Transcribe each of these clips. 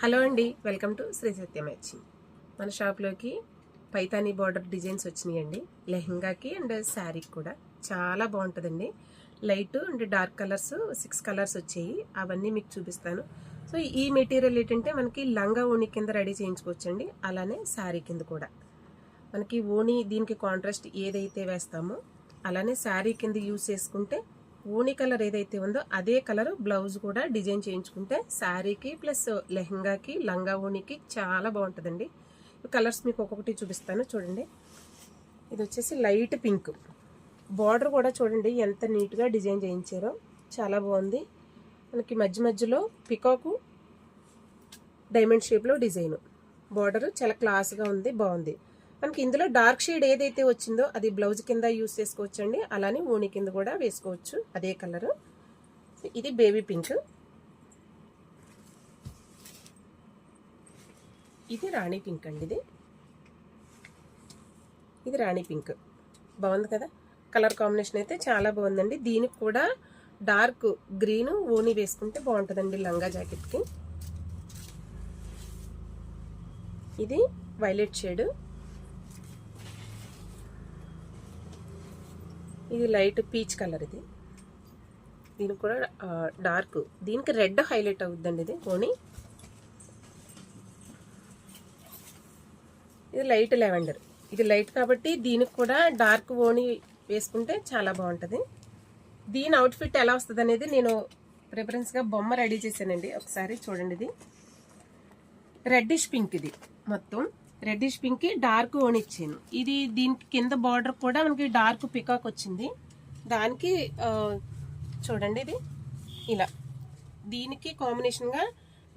Hello అండి, welcome to Shri Satya Matching. మన షాప్లోకి పైతానీ బార్డర్ డిజైన్స్ వచ్చినాయండి. లెహంగాకి అండ్ శారీకి కూడా చాలా బాగుంటుందండి. Light and dark colours 6 colours వచ్చాయి. అవన్నీ మీకు చూపిస్తాను. సో ఈ మెటీరియల్ ఏంటంటే మనకి లంగా ఓణి కింద రెడీ చేయించుకోవచ్చండి. అలానే శారీ కింద కూడా మనకి ఓణి దీనికి కాంట్రాస్ట్ ఏదైతే వేస్తామో అలానే శారీ కింద యూజ్ చేసుకుంటే ఓణి కలర్ ఏదైతే ఉందో అదే కలర్ బ్లౌజ్ కూడా డిజైన్ చేయించుకుంటే శారీకి ప్లస్ లెహంగాకి లంగా ఓణికి చాలా బాగుంటుందండి. కలర్స్ మీకు ఒక్కొక్కటి చూపిస్తాను చూడండి. ఇది వచ్చేసి లైట్ పింక్, బార్డర్ కూడా చూడండి ఎంత నీట్గా డిజైన్ చేయించారో, చాలా బాగుంది. మనకి మధ్య మధ్యలో పికాకు డైమండ్ షేప్లో డిజైన్, బార్డర్ చాలా క్లాస్గా ఉంది, బాగుంది. మనకి ఇందులో డార్క్ షేడ్ ఏదైతే వచ్చిందో అది బ్లౌజ్ కింద యూస్ చేసుకోవచ్చు అండి. అలానే ఓణి కింద కూడా వేసుకోవచ్చు అదే కలరు. ఇది బేబీ పింక్, ఇది రాణి పింక్ అండి. ఇది రాణి పింక్, బాగుంది కదా. కలర్ కాంబినేషన్ అయితే చాలా బాగుందండి. దీనికి కూడా డార్క్ గ్రీన్ ఓణి వేసుకుంటే బాగుంటుందండి లంగా జాకెట్కి. ఇది వైలెట్ షేడ్, ఇది లైట్ పీచ్ కలర్. ఇది దీనికి కూడా డార్క్, దీనికి రెడ్ హైలైట్ అవుతుందండి. ఇది ఓణి, ఇది లైట్ లెవెండర్. ఇది లైట్ కాబట్టి దీనికి కూడా డార్క్ ఓణి వేసుకుంటే చాలా బాగుంటుంది. దీని అవుట్ఫిట్ ఎలా వస్తుంది అనేది నేను ప్రిఫరెన్స్గా బొమ్మ రెడీ చేశానండి, ఒకసారి చూడండి. ఇది రెడ్డిష్ పింక్, ఇది మొత్తం రెడ్డిష్ పింక్ డార్క్ ఓణి ఇచ్చాను. ఇది దీనికి కింద బార్డర్ కూడా మనకి డార్క్ పికాక్ వచ్చింది. దానికి చూడండి ఇది ఇలా, దీనికి కాంబినేషన్గా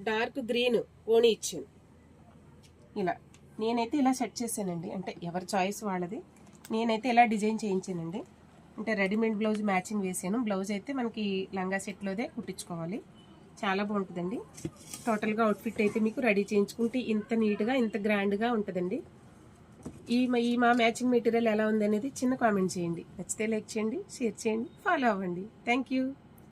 డార్క్ గ్రీన్ ఓణి ఇచ్చాను. ఇలా నేనైతే ఇలా సెట్ చేశానండి, అంటే ఎవరి చాయిస్ వాళ్ళది. నేనైతే ఇలా డిజైన్ చేయించానండి, అంటే రెడీమేడ్ బ్లౌజ్ మ్యాచింగ్ వేసాను. బ్లౌజ్ అయితే మనకి లంగా సెట్లోదే కుట్టించుకోవాలి. చాలా బాగుంటుందండి. టోటల్గా అవుట్ఫిట్ అయితే మీకు రెడీ చేయించుకుంటే ఇంత నీట్గా ఇంత గ్రాండ్గా ఉంటుందండి. ఈ మా మ్యాచింగ్ మెటీరియల్ ఎలా ఉంది అనేది చిన్న కామెంట్ చేయండి. నచ్చితే లైక్ చేయండి, షేర్ చేయండి, ఫాలో అవ్వండి. Thank you.